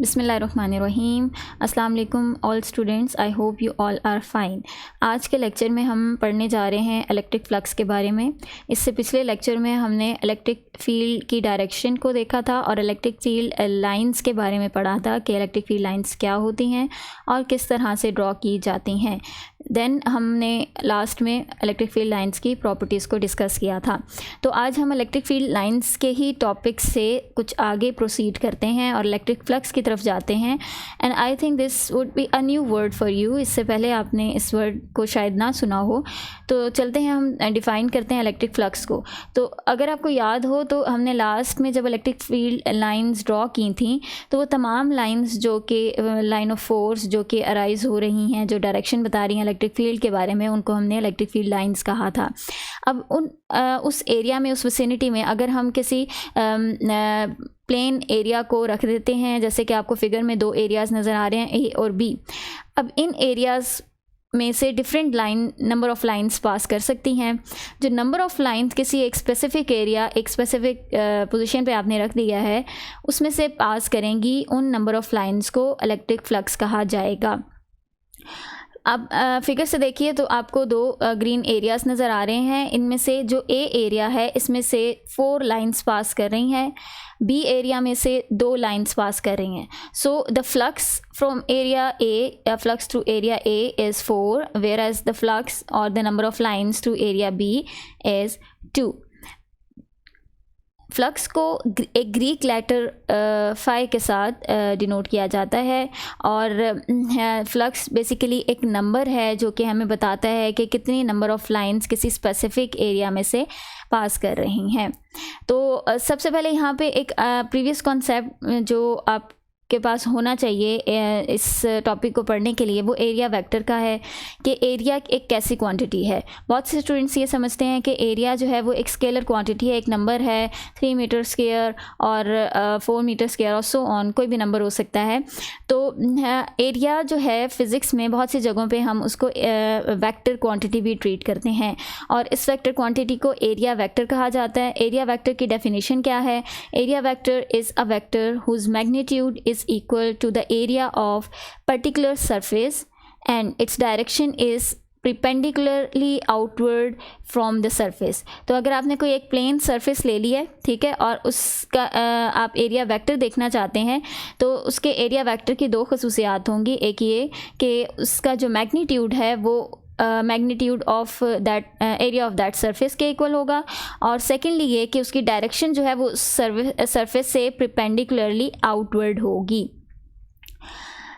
बिस्मिल्लाहिर्रहमानिर्रहीम। अस्सलाम वालेकुम all students, I hope you all are fine. आज के लेक्चर में हम पढ़ने जा रहे हैं इलेक्ट्रिक फ्लक्स के बारे में। इससे पिछले लेक्चर में हमने इलेक्ट्रिक फील्ड की डायरेक्शन को देखा था और इलेक्ट्रिक फील्ड लाइंस के बारे में पढ़ा था कि इलेक्ट्रिक फील्ड लाइंस क्या होती हैं और किस तरह से ड्रॉ की जाती हैं। देन हमने लास्ट में इलेक्ट्रिक फील्ड लाइंस की प्रॉपर्टीज़ को डिस्कस किया था। तो आज हम इलेक्ट्रिक फील्ड लाइंस के ही टॉपिक से कुछ आगे प्रोसीड करते हैं और इलेक्ट्रिक फ्लक्स की तरफ जाते हैं। And I think this would be a new word for you. इससे पहले आपने इस वर्ड को शायद ना सुना हो। तो चलते हैं, हम डिफ़ाइन करते हैं इलेक्ट्रिक फ्लक्स को। तो अगर आपको याद हो तो हमने लास्ट में जब इलेक्ट्रिक फील्ड लाइंस ड्रॉ की थी तो वो तमाम लाइंस जो कि लाइन ऑफ फोर्स जो कि अराइज हो रही हैं, जो डायरेक्शन बता रही हैं इलेक्ट्रिक फील्ड के बारे में, उनको हमने इलेक्ट्रिक फील्ड लाइंस कहा था। अब उस एरिया में, उस विसिनिटी में अगर हम किसी प्लेन एरिया को रख देते हैं, जैसे कि आपको फिगर में दो एरियाज़ नज़र आ रहे हैं, ए और बी। अब इन एरियाज़ में से different number of lines pass कर सकती हैं। जो नंबर ऑफ़ लाइंस किसी एक स्पेसिफ़िक एरिया, एक स्पेसिफ़िक पोजीशन पे आपने रख दिया है, उसमें से पास करेंगी, उन नंबर ऑफ़ लाइंस को इलेक्ट्रिक फ्लक्स कहा जाएगा। अब फिगर से देखिए तो आपको दो ग्रीन एरियाज़ नज़र आ रहे हैं। इनमें से जो ए एरिया है इसमें से 4 लाइंस पास कर रही हैं, बी एरिया में से 2 लाइंस पास कर रही हैं। So the flux from area A, flux to area A is 4, whereas the flux or the number of lines to area B is 2। Flux को एक ग्रीक लेटर फाई के साथ denote किया जाता है और फ्लक्स बेसिकली एक number है जो कि हमें बताता है कि कितनी नंबर ऑफ़ लाइंस किसी स्पेसिफ़िक एरिया में से पास कर रही हैं। तो सबसे पहले यहाँ पे एक प्रीवियस कॉन्सेप्ट जो आप के पास होना चाहिए इस टॉपिक को पढ़ने के लिए, वो एरिया वेक्टर का है कि एरिया एक कैसी क्वांटिटी है। बहुत से स्टूडेंट्स ये समझते हैं कि एरिया जो है वो एक स्केलर क्वांटिटी है, एक नंबर है, 3 मीटर स्क्वायर और 4 मीटर स्क्वायर और सो ऑन, कोई भी नंबर हो सकता है। तो एरिया जो है फ़िज़िक्स में बहुत सी जगहों पे हम उसको वेक्टर क्वांटिटी भी ट्रीट करते हैं और इस वेक्टर क्वांटिटी को एरिया वेक्टर कहा जाता है। एरिया वेक्टर की डेफिनेशन क्या है? Area vector is a vector whose magnitude is equal to the area of particular surface and its direction is perpendicularly outward from the surface। तो अगर आपने कोई एक प्लेन सरफेस ले ली है, ठीक है, और उसका आप एरिया वेक्टर देखना चाहते हैं तो उसके एरिया वेक्टर की 2 खसूसियात होंगी। एक ये कि उसका जो मैग्नीट्यूड है वो magnitude of that area of that surface के इक्वल होगा, और सेकेंडली ये कि उसकी डायरेक्शन जो है वो सरफेस से परपेंडिकुलरली आउटवर्ड होगी।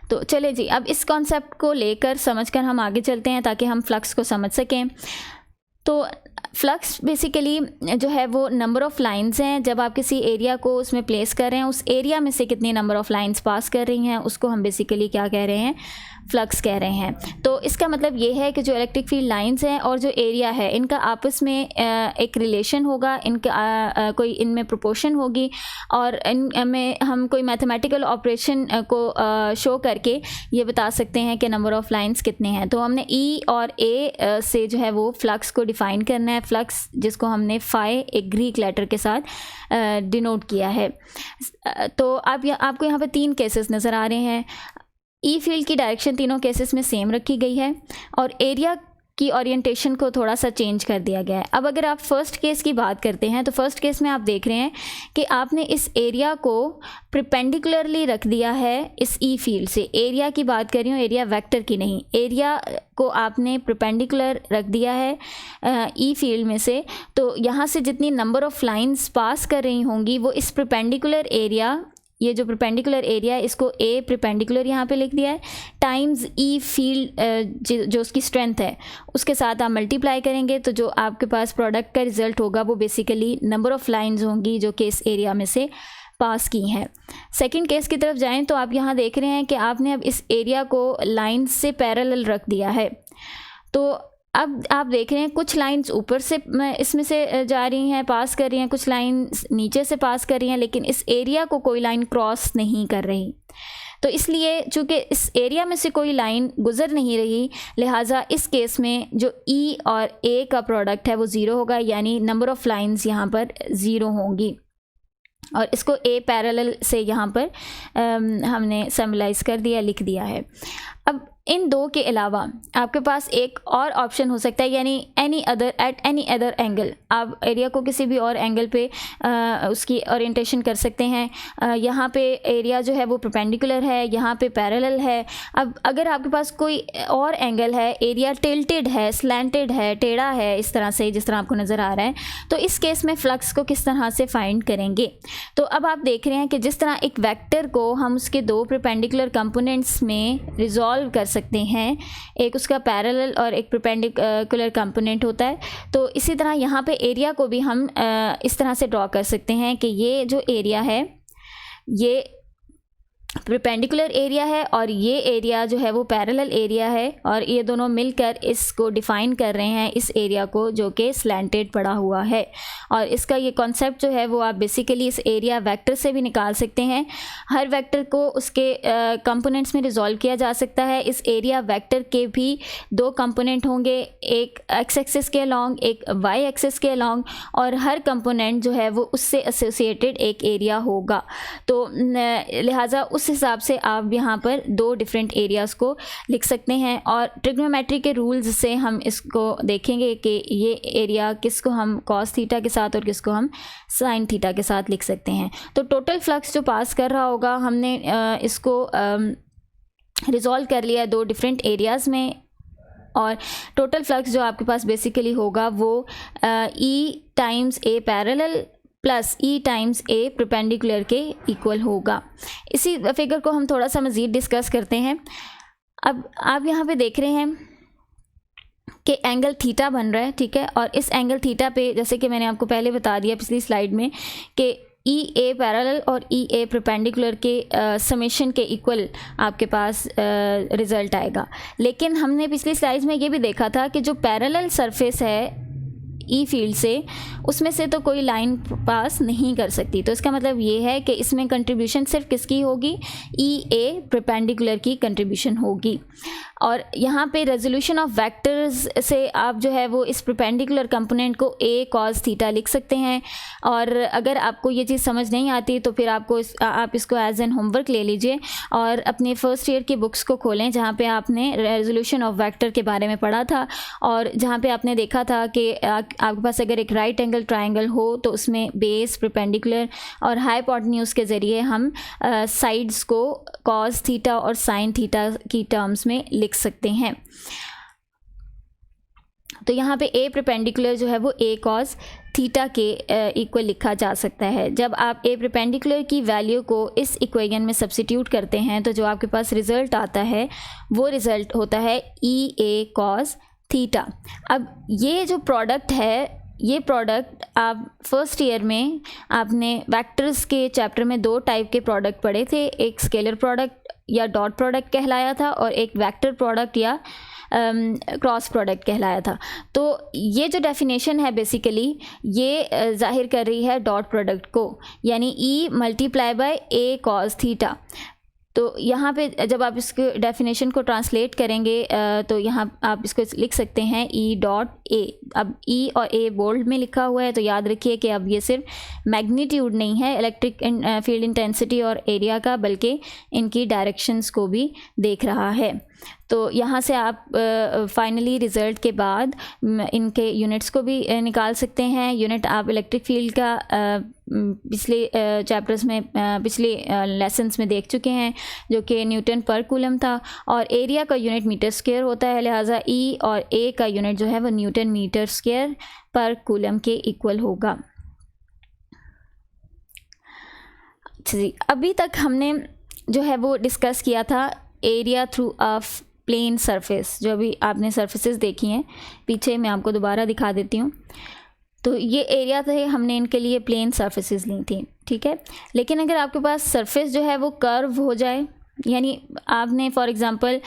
तो चले जी, अब इस कॉन्सेप्ट को लेकर समझकर हम आगे चलते हैं ताकि हम फ्लक्स को समझ सकें। तो फ्लक्स बेसिकली जो है वो नंबर ऑफ़ लाइंस हैं। जब आप किसी एरिया को उसमें प्लेस कर रहे हैं, उस एरिया में से कितनी नंबर ऑफ़ लाइंस पास कर रही हैं, उसको हम बेसिकली क्या कह रहे हैं? फ्लक्स कह रहे हैं। तो इसका मतलब ये है कि जो इलेक्ट्रिक फील्ड लाइंस हैं और जो एरिया है, इनका आपस में एक रिलेशन होगा, इनका कोई इनमें प्रोपोर्शन होगी और इनमें हम कोई मैथमेटिकल ऑपरेशन को शो करके ये बता सकते हैं कि नंबर ऑफ़ लाइंस कितने हैं। तो हमने ई और ए से जो है वो फ्लक्स को डिफ़ाइन करना है। फ्लक्स जिसको हमने फाई एक ग्रीक लेटर के साथ डिनोट किया है। तो आपको यहाँ पे 3 केसेस नज़र आ रहे हैं। ई फील्ड की डायरेक्शन तीनों केसेस में सेम रखी गई है और एरिया की ओरिएंटेशन को थोड़ा सा चेंज कर दिया गया है। अब अगर आप फर्स्ट केस की बात करते हैं तो फर्स्ट केस में आप देख रहे हैं कि आपने इस एरिया को परपेंडिकुलरली रख दिया है इस ई फील्ड से। एरिया की बात कर रही हूँ, एरिया वेक्टर की नहीं। एरिया को आपने परपेंडिकुलर रख दिया है ई फील्ड में से। तो यहाँ से जितनी नंबर ऑफ़ लाइंस पास कर रही होंगी वो इस परपेंडिकुलर एरिया, ये जो परपेंडिकुलर एरिया है इसको ए परपेंडिकुलर यहाँ पे लिख दिया है, टाइम्स ई फील्ड जो उसकी स्ट्रेंथ है उसके साथ आप मल्टीप्लाई करेंगे तो जो आपके पास प्रोडक्ट का रिज़ल्ट होगा वो बेसिकली नंबर ऑफ़ लाइंस होंगी जो कि इस एरिया में से पास की हैं। सेकंड केस की तरफ जाएं तो आप यहाँ देख रहे हैं कि आपने अब इस एरिया को लाइन से पैरेलल रख दिया है। तो अब आप देख रहे हैं कुछ लाइंस ऊपर से इसमें से जा रही हैं, पास कर रही हैं, कुछ लाइंस नीचे से पास कर रही हैं, लेकिन इस एरिया को कोई लाइन क्रॉस नहीं कर रही। तो इसलिए चूँकि इस एरिया में से कोई लाइन गुज़र नहीं रही, लिहाजा इस केस में जो ई और ए का प्रोडक्ट है वो ज़ीरो होगा, यानी नंबर ऑफ़ लाइंस यहाँ पर ज़ीरो होंगी। और इसको ए पैरेलल से यहाँ पर हमने सिम्बलाइज़ कर दिया, लिख दिया है। अब इन दो के अलावा आपके पास एक और ऑप्शन हो सकता है, यानी any other at any other angle. आप एरिया को किसी भी और एंगल पे उसकी ओरिएंटेशन कर सकते हैं। यहाँ पे एरिया जो है वो परपेंडिकुलर है, यहाँ पे पैरेलल है। अब अगर आपके पास कोई और एंगल है, एरिया टिल्टेड है, स्लैंटेड है, टेढ़ा है, इस तरह से जिस तरह आपको नज़र आ रहा है, तो इस केस में फ्लक्स को किस तरह से फाइंड करेंगे। तो अब आप देख रहे हैं कि जिस तरह एक वेक्टर को हम उसके दो परपेंडिकुलर कंपोनेंट्स में रिजॉल्व कर सकते हैं, एक उसका पैरेलल और एक परपेंडिकुलर कंपोनेंट होता है, तो इसी तरह यहाँ पे एरिया को भी हम इस तरह से ड्रॉ कर सकते हैं कि ये जो एरिया है ये परपेंडिकुलर एरिया है और ये एरिया जो है वो पैरेलल एरिया है, और ये दोनों मिलकर इसको डिफ़ाइन कर रहे हैं, इस एरिया को जो कि स्लैंटेड पड़ा हुआ है। और इसका ये कॉन्सेप्ट जो है वो आप बेसिकली इस एरिया वेक्टर से भी निकाल सकते हैं। हर वेक्टर को उसके कंपोनेंट्स में रिजॉल्व किया जा सकता है। इस एरिया वेक्टर के भी दो कंपोनेंट होंगे, एक एक्स एक्सिस के अलॉन्ग, एक वाई एक्सिस के अलॉन्ग, और हर कंपोनेंट जो है वो उससे एसोसिएटेड एक एरिया होगा। तो लिहाजा उस हिसाब से आप यहाँ पर दो डिफरेंट एरियाज़ को लिख सकते हैं, और ट्रिग्नोमेट्री के रूल्स से हम इसको देखेंगे कि ये एरिया किसको हम कॉस थीटा के साथ और किसको हम साइन थीटा के साथ लिख सकते हैं। तो टोटल फ्लक्स जो पास कर रहा होगा, हमने इसको रिजॉल्व कर लिया दो डिफरेंट एरियाज़ में, और टोटल फ्लक्स जो आपके पास बेसिकली होगा वो ई टाइम्स ए पैरेलल प्लस ई टाइम्स ए परपेंडिकुलर के इक्वल होगा। इसी फिगर को हम थोड़ा सा मज़ीद डिस्कस करते हैं। अब आप यहाँ पे देख रहे हैं कि एंगल थीटा बन रहा है, ठीक है, और इस एंगल थीटा पे जैसे कि मैंने आपको पहले बता दिया पिछली स्लाइड में कि ई ए पैरेलल और ई ए परपेंडिकुलर के समेशन के इक्वल आपके पास रिज़ल्ट आएगा। लेकिन हमने पिछली स्लाइड्स में ये भी देखा था कि जो पैरेलल सरफेस है ई फील्ड से, उसमें से तो कोई लाइन पास नहीं कर सकती। तो इसका मतलब ये है कि इसमें कंट्रीब्यूशन सिर्फ किसकी होगी, ई ए परपेंडिकुलर की कंट्रीब्यूशन होगी। और यहाँ पे रेजोल्यूशन ऑफ वेक्टर्स से आप जो है वो इस परपेंडिकुलर कंपोनेंट को ए कॉस थीटा लिख सकते हैं। और अगर आपको ये चीज़ समझ नहीं आती तो फिर आप इसको एज एन होमवर्क ले लीजिए और अपने फर्स्ट ईयर की बुक्स को खोलें, जहाँ पे आपने रेजोल्यूशन ऑफ वेक्टर के बारे में पढ़ा था, और जहाँ पे आपने देखा था कि आपके पास अगर एक राइट एंगल ट्राइंगल हो तो उसमें बेस, परपेंडिकुलर और हाइपोटेन्यूज के ज़रिए हम साइड्स को कॉस थीटा और साइन थीटा की टर्म्स में लिख सकते हैं। तो यहाँ पे ए परपेंडिकुलर जो है वो ए कॉस थीटा के इक्वल लिखा जा सकता है। जब आप ए परपेंडिकुलर की वैल्यू को इस इक्वेशन में सब्स्टिट्यूट करते हैं तो जो आपके पास रिज़ल्ट आता है वो रिज़ल्ट होता है ई ए कॉस थीटा। अब ये जो प्रोडक्ट है, ये प्रोडक्ट आप फर्स्ट ईयर में आपने वेक्टर्स के चैप्टर में दो टाइप के प्रोडक्ट पढ़े थे, एक स्केलर प्रोडक्ट या डॉट प्रोडक्ट कहलाया था और एक वेक्टर प्रोडक्ट या क्रॉस प्रोडक्ट कहलाया था। तो ये जो डेफिनेशन है बेसिकली ये जाहिर कर रही है डॉट प्रोडक्ट को, यानी E multiply by A cos theta. तो यहाँ पे जब आप इसके डेफिनेशन को ट्रांसलेट करेंगे तो यहाँ आप इसको लिख सकते हैं ई डॉट ए। अब ई और ए बोल्ड में लिखा हुआ है, तो याद रखिए कि अब ये सिर्फ मैग्नीट्यूड नहीं है इलेक्ट्रिक फील्ड इंटेंसिटी और एरिया का, बल्कि इनकी डायरेक्शंस को भी देख रहा है। तो यहाँ से आप फाइनली रिज़ल्ट के बाद इनके यूनिट्स को भी निकाल सकते हैं। यूनिट आप इलेक्ट्रिक फील्ड का पिछले चैप्टर्स में पिछले लेसन्स में देख चुके हैं, जो कि न्यूटन पर कूलम था, और एरिया का यूनिट मीटर स्क्वायर होता है, लिहाजा ई और ए का यूनिट जो है वो न्यूटन मीटर स्क्वायर पर कूलम के इक्वल होगा। जी, अभी तक हमने जो है वो डिस्कस किया था area through a plane surface. जो अभी आपने सरफेसेस देखी हैं पीछे, मैं आपको दोबारा दिखा देती हूँ। तो ये एरिया थे, हमने इनके लिए प्लेन सरफेसेस ली थी, ठीक है। लेकिन अगर आपके पास सरफेस जो है वो कर्व हो जाए, यानी आपने फॉर एग्जांपल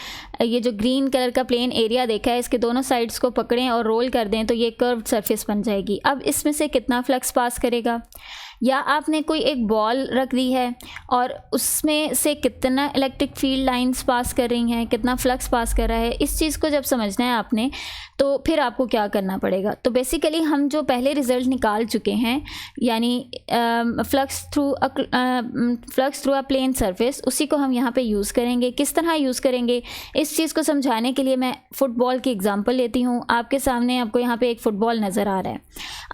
ये जो ग्रीन कलर का प्लेन एरिया देखा है, इसके दोनों साइड्स को पकड़ें और रोल कर दें तो ये कर्व्ड सरफेस बन जाएगी। अब इसमें से कितना फ्लक्स पास करेगा, या आपने कोई एक बॉल रख दी है और उसमें से कितना इलेक्ट्रिक फील्ड लाइंस पास कर रही हैं, कितना फ्लक्स पास कर रहा है, इस चीज़ को जब समझना है आपने तो फिर आपको क्या करना पड़ेगा। तो बेसिकली हम जो पहले रिज़ल्ट निकाल चुके हैं यानी flux through a plane surface, उसी को हम यहाँ पे यूज़ करेंगे। किस तरह यूज़ करेंगे इस चीज़ को समझाने के लिए मैं फ़ुटबॉल की एग्जांपल लेती हूँ। आपके सामने आपको यहाँ पे एक फ़ुटबॉल नज़र आ रहा है।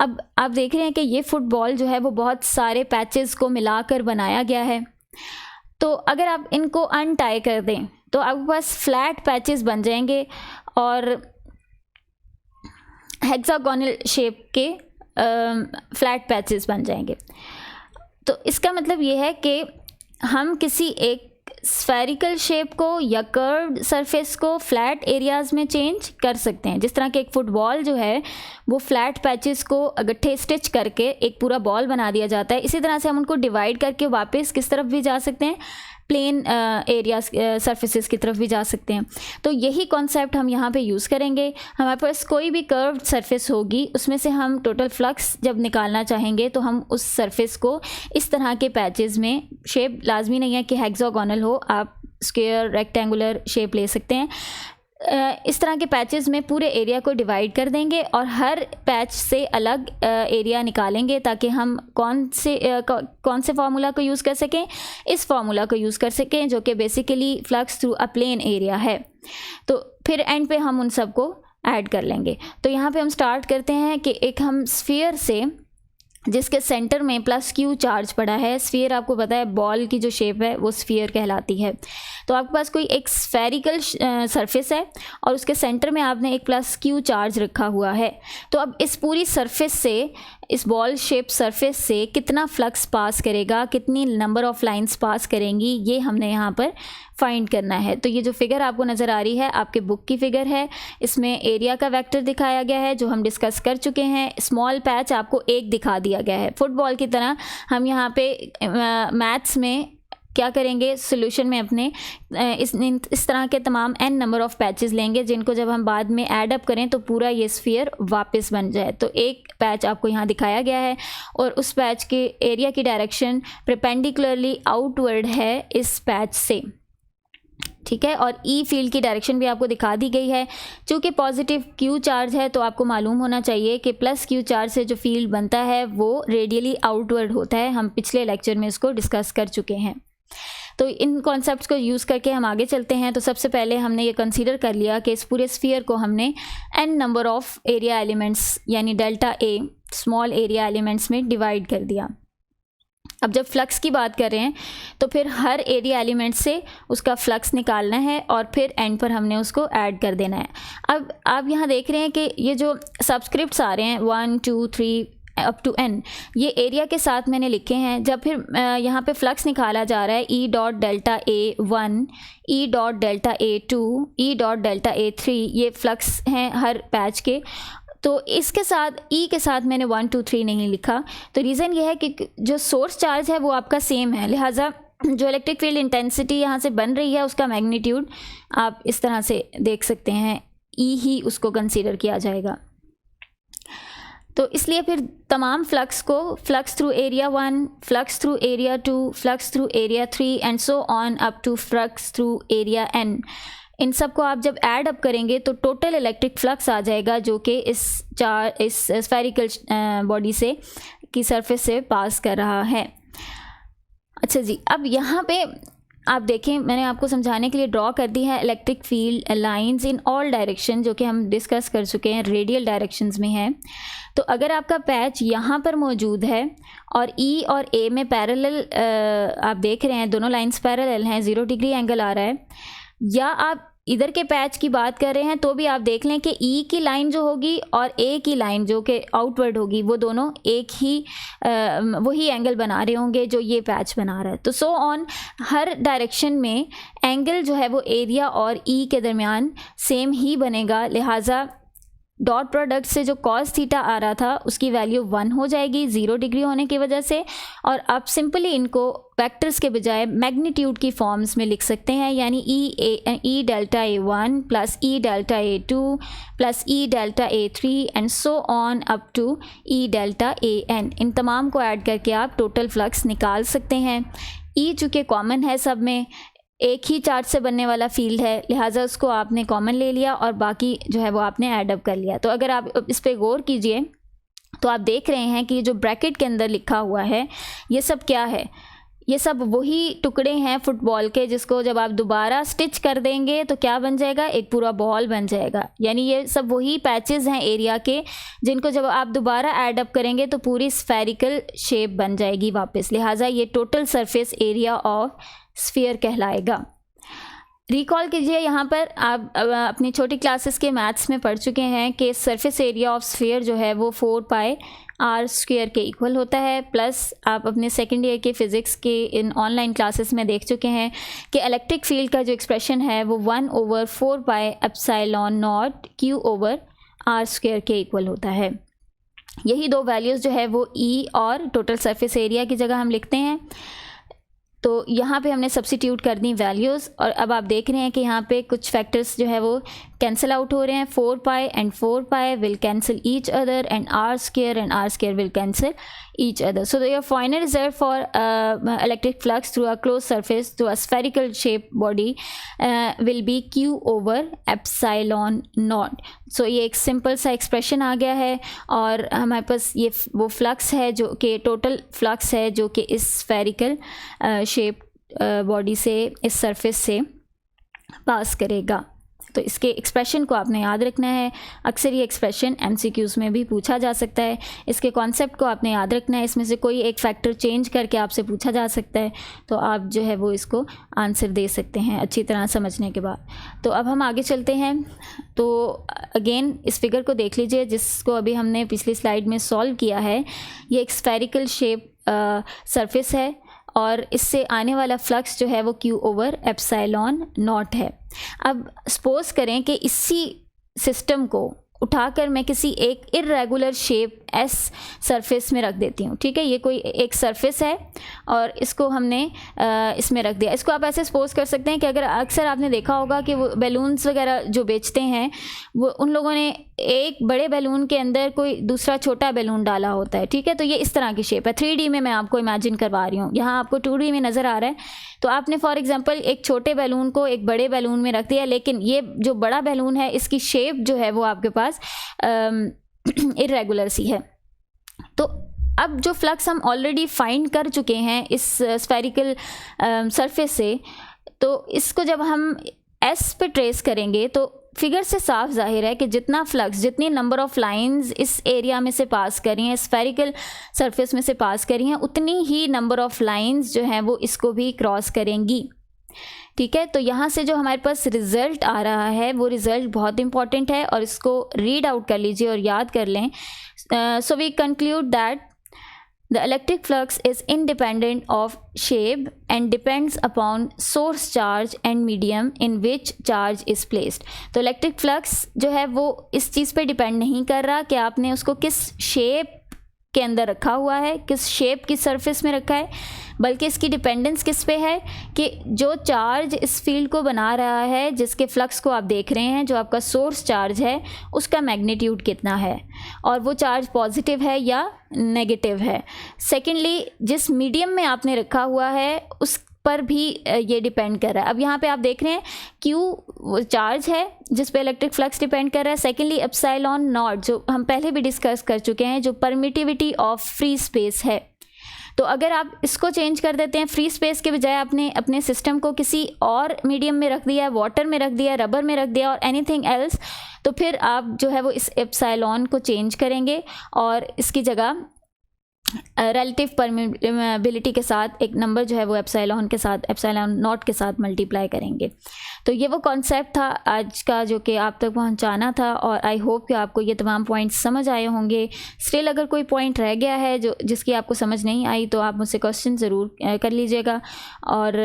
अब आप देख रहे हैं कि ये फ़ुटबॉल जो है वो बहुत सारे पैचेस को मिलाकर बनाया गया है। तो अगर आप इनको अनटाई कर दें तो आपके पास फ्लैट पैचेस बन जाएंगे और हेक्सागोनल शेप के फ्लैट पैचेस बन जाएंगे। तो इसका मतलब ये है कि हम किसी एक स्फेरिकल शेप को या कर्व्ड सरफेस को फ्लैट एरियाज़ में चेंज कर सकते हैं। जिस तरह के एक फ़ुटबॉल जो है वो फ्लैट पैचेस को गट्ठे स्टिच करके एक पूरा बॉल बना दिया जाता है, इसी तरह से हम उनको डिवाइड करके वापस किस तरफ भी जा सकते हैं, प्लेन एरियाज सरफेसेस की तरफ भी जा सकते हैं। तो यही कॉन्सेप्ट हम यहाँ पे यूज़ करेंगे। हमारे पास कोई भी कर्व्ड सरफेस होगी, उसमें से हम टोटल फ्लक्स जब निकालना चाहेंगे तो हम उस सरफेस को इस तरह के पैचेस में, शेप लाजमी नहीं है कि हेक्सागोनल हो, आप स्क्वायर रेक्टेंगुलर शेप ले सकते हैं, इस तरह के पैचेस में पूरे एरिया को डिवाइड कर देंगे और हर पैच से अलग एरिया निकालेंगे ताकि हम कौन से फार्मूला को यूज़ कर सकें, इस फार्मूला को यूज़ कर सकें जो कि basically flux through a plain area है। तो फिर एंड पे हम उन सब को ऐड कर लेंगे। तो यहाँ पे हम स्टार्ट करते हैं कि एक हम स्फीयर से जिसके सेंटर में +Q चार्ज पड़ा है, स्फीयर आपको पता है बॉल की जो शेप है वो स्फीयर कहलाती है। तो आपके पास कोई एक स्फेरिकल सरफेस है और उसके सेंटर में आपने एक +Q चार्ज रखा हुआ है। तो अब इस पूरी सरफेस से, इस बॉल शेप सरफेस से कितना फ्लक्स पास करेगा, कितनी नंबर ऑफ़ लाइंस पास करेंगी, ये हमने यहाँ पर फाइंड करना है। तो ये जो फिगर आपको नज़र आ रही है आपके बुक की फ़िगर है, इसमें एरिया का वेक्टर दिखाया गया है जो हम डिस्कस कर चुके हैं। स्मॉल पैच आपको एक दिखा दिया गया है। फुटबॉल की तरह हम यहाँ पे मैथ्स में क्या करेंगे, सोल्यूशन में अपने इस तरह के तमाम n नंबर ऑफ़ पैचेस लेंगे जिनको जब हम बाद में ऐड अप करें तो पूरा ये स्फीयर वापस बन जाए। तो एक पैच आपको यहाँ दिखाया गया है और उस पैच के एरिया की डायरेक्शन परपेंडिकुलरली आउटवर्ड है इस पैच से, ठीक है। और ई फील्ड की डायरेक्शन भी आपको दिखा दी गई है। चूँकि पॉजिटिव Q चार्ज है तो आपको मालूम होना चाहिए कि +Q चार्ज से जो फील्ड बनता है वो रेडियली आउटवर्ड होता है। हम पिछले लेक्चर में इसको डिस्कस कर चुके हैं। तो इन कॉन्सेप्ट्स को यूज़ करके हम आगे चलते हैं। तो सबसे पहले हमने ये कंसीडर कर लिया कि इस पूरे स्फीयर को हमने n number of area elements यानी delta A small area elements में डिवाइड कर दिया। अब जब फ्लक्स की बात कर रहे हैं तो फिर हर एरिया एलिमेंट से उसका फ्लक्स निकालना है और फिर एंड पर हमने उसको ऐड कर देना है। अब आप यहाँ देख रहे हैं कि ये जो सबस्क्रिप्ट्स आ रहे हैं 1 2 3 अप टू n, ये एरिया के साथ मैंने लिखे हैं। जब फिर यहाँ पे फ्लक्स निकाला जा रहा है E dot delta A1, E dot delta A2, E dot delta A3, ये फ्लक्स हैं हर पैच के। तो इसके साथ E के साथ मैंने 1 2 3 नहीं लिखा। तो रीज़न ये है कि जो सोर्स चार्ज है वो आपका सेम है, लिहाजा जो इलेक्ट्रिक फील्ड इंटेंसिटी यहाँ से बन रही है उसका मैग्नीट्यूड आप इस तरह से देख सकते हैं, E ही उसको कंसीडर किया जाएगा। तो इसलिए फिर तमाम फ्लक्स को flux through area 1, flux through area 2, flux through area 3 and so on up to flux through area n, इन सब को आप जब ऐड अप करेंगे तो टोटल इलेक्ट्रिक फ्लक्स आ जाएगा जो कि इस स्फेरिकल बॉडी से की सरफेस से पास कर रहा है। अच्छा जी, अब यहाँ पे आप देखें मैंने आपको समझाने के लिए ड्रॉ कर दी है electric field lines in all direction, जो कि हम डिस्कस कर चुके हैं, रेडियल डायरेक्शंस में है। तो अगर आपका पैच यहाँ पर मौजूद है और E और A में पैरेलल आप देख रहे हैं, दोनों लाइंस पैरेलल हैं, 0 डिग्री एंगल आ रहा है, या आप इधर के पैच की बात कर रहे हैं तो भी आप देख लें कि E की लाइन जो होगी और A की लाइन जो कि आउटवर्ड होगी वो दोनों एक ही वही एंगल बना रहे होंगे जो ये पैच बना रहा है। तो सो ऑन हर डायरेक्शन में एंगल जो है वो एरिया और E के दरमियान सेम ही बनेगा, लिहाजा डॉट प्रोडक्ट से जो cos थीटा आ रहा था उसकी वैल्यू 1 हो जाएगी 0 डिग्री होने की वजह से। और आप सिंपली इनको वेक्टर्स के बजाय मैग्नीट्यूड की फॉर्म्स में लिख सकते हैं, यानी E delta A1 plus E delta A2 plus E delta A3 and so on up to E delta AN। इन तमाम को ऐड करके आप टोटल फ्लक्स निकाल सकते हैं। ई चूँकि कॉमन है सब में, एक ही चार्ज से बनने वाला फील्ड है, लिहाजा उसको आपने कॉमन ले लिया और बाकी जो है वो आपने ऐड अप कर लिया। तो अगर आप इस पर गौर कीजिए तो आप देख रहे हैं कि जो ब्रैकेट के अंदर लिखा हुआ है ये सब क्या है, ये सब वही टुकड़े हैं फुटबॉल के जिसको जब आप दोबारा स्टिच कर देंगे तो क्या बन जाएगा, एक पूरा बॉल बन जाएगा। यानी ये सब वही पैचेस हैं एरिया के जिनको जब आप दोबारा ऐड अप करेंगे तो पूरी स्फेरिकल शेप बन जाएगी वापस। लिहाजा ये total surface area of sphere कहलाएगा। रिकॉल कीजिए, यहाँ पर आप अपनी छोटी क्लासेस के मैथ्स में पढ़ चुके हैं कि सरफेस एरिया ऑफ स्फीयर जो है वो 4πr² के इक्वल होता है। प्लस आप अपने सेकेंड ईयर के फ़िज़िक्स के इन ऑनलाइन क्लासेस में देख चुके हैं कि इलेक्ट्रिक फील्ड का जो एक्सप्रेशन है वो 1/4πε0 Q/r² के इक्वल होता है। यही दो वैल्यूज़ जो है वो E और टोटल सरफेस एरिया की जगह हम लिखते हैं। तो यहाँ पे हमने सब्स्टिट्यूट कर दी वैल्यूज़ और अब आप देख रहे हैं कि यहाँ पे कुछ फैक्टर्स जो है वो कैंसिल आउट हो रहे हैं। 4π and 4π will cancel each other and r² will cancel each other. So your final result for electric flux through a closed surface through a spherical shaped body will be Q/ε0. So ये एक simple सा expression आ गया है और हमारे पास ये वो flux है जो कि टोटल फ्लक्स है जो कि इस स्फेरिकल शेप बॉडी से इस सरफेस से पास करेगा। तो इसके एक्सप्रेशन को आपने याद रखना है। अक्सर ये एक्सप्रेशन MCQs में भी पूछा जा सकता है। इसके कॉन्सेप्ट को आपने याद रखना है। इसमें से कोई एक फैक्टर चेंज करके आपसे पूछा जा सकता है तो आप जो है वो इसको आंसर दे सकते हैं अच्छी तरह समझने के बाद। तो अब हम आगे चलते हैं। तो अगेन इस फिगर को देख लीजिए जिसको अभी हमने पिछली स्लाइड में सॉल्व किया है। ये एक स्फेरिकल शेप सरफेस है और इससे आने वाला फ्लक्स जो है वो Q/ε0 है। अब सपोज़ करें कि इसी सिस्टम को उठाकर मैं किसी एक इर्रेगुलर शेप S सरफेस में रख देती हूँ, ठीक है। ये कोई एक सरफेस है और इसको हमने इसमें रख दिया। इसको आप ऐसे सपोज कर सकते हैं कि अगर अक्सर आपने देखा होगा कि वो बैलून्स वगैरह जो बेचते हैं वो उन लोगों ने एक बड़े बैलून के अंदर कोई दूसरा छोटा बैलून डाला होता है, ठीक है। तो ये इस तरह की शेप है। 3D में मैं आपको इमेजिन करवा रही हूँ, यहाँ आपको 2D में नज़र आ रहा है। तो आपने फॉर एग्जांपल एक छोटे बैलून को एक बड़े बैलून में रख दिया, लेकिन ये जो बड़ा बैलून है इसकी शेप जो है वो आपके पास इर्रेगुलर सी है। तो अब जो फ्लक्स हम ऑलरेडी फाइंड कर चुके हैं इस स्फेरिकल सरफेस से, तो इसको जब हम S पे ट्रेस करेंगे तो फिगर से साफ जाहिर है कि जितना फ्लक्स, जितनी नंबर ऑफ लाइंस इस एरिया में से पास करी हैं, स्फेरिकल सरफेस में से पास करी हैं, उतनी ही नंबर ऑफ लाइंस जो हैं वो इसको भी क्रॉस करेंगी, ठीक है। तो यहाँ से जो हमारे पास रिज़ल्ट आ रहा है वो रिज़ल्ट बहुत इंपॉर्टेंट है और इसको रीड आउट कर लीजिए और याद कर लें। So we conclude that the electric flux is independent of shape and depends upon source charge and medium in which charge is placed. तो इलेक्ट्रिक फ्लक्स जो है वो इस चीज़ पे डिपेंड नहीं कर रहा कि आपने उसको किस शेप के अंदर रखा हुआ है, किस शेप की सरफेस में रखा है, बल्कि इसकी डिपेंडेंस किस पे है कि जो चार्ज इस फील्ड को बना रहा है, जिसके फ्लक्स को आप देख रहे हैं, जो आपका सोर्स चार्ज है उसका मैग्नीट्यूड कितना है और वो चार्ज पॉजिटिव है या नेगेटिव है। सेकेंडली, जिस मीडियम में आपने रखा हुआ है उस पर भी ये डिपेंड कर रहा है। अब यहाँ पे आप देख रहे हैं Q चार्ज है जिस पे इलेक्ट्रिक फ्लक्स डिपेंड कर रहा है। सेकेंडली ε0 जो हम पहले भी डिस्कस कर चुके हैं, जो परमिटिविटी ऑफ फ्री स्पेस है। तो अगर आप इसको चेंज कर देते हैं, फ्री स्पेस के बजाय आपने अपने सिस्टम को किसी और मीडियम में रख दिया, वाटर में रख दिया, रबर में रख दिया और एनीथिंग एल्स, तो फिर आप जो है वो इस एप्सिलॉन को चेंज करेंगे और इसकी जगह रिलेटिव परमिबिलिटी के साथ एक नंबर जो है वो एप्सिलॉन के साथ, ε0 के साथ मल्टीप्लाई करेंगे। तो ये वो कॉन्सेप्ट था आज का जो कि आप तक पहुंचाना था और आई होप कि आपको ये तमाम पॉइंट्स समझ आए होंगे। स्टिल अगर कोई पॉइंट रह गया है जो जिसकी आपको समझ नहीं आई तो आप मुझसे क्वेश्चन ज़रूर कर लीजिएगा और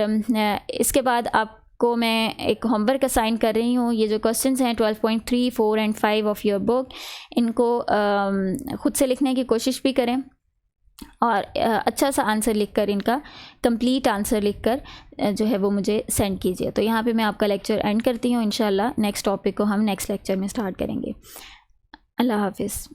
इसके बाद आप को मैं एक होमवर्क असाइन कर रही हूँ। ये जो क्वेश्चंस हैं 12.3, 4 एंड 5 ऑफ योर बुक, इनको ख़ुद से लिखने की कोशिश भी करें और अच्छा सा आंसर लिखकर, इनका कंप्लीट आंसर लिखकर जो है वो मुझे सेंड कीजिए। तो यहाँ पे मैं आपका लेक्चर एंड करती हूँ। इंशाल्लाह नेक्स्ट टॉपिक को हम नेक्स्ट लेक्चर में स्टार्ट करेंगे। अल्लाह हाफिज़।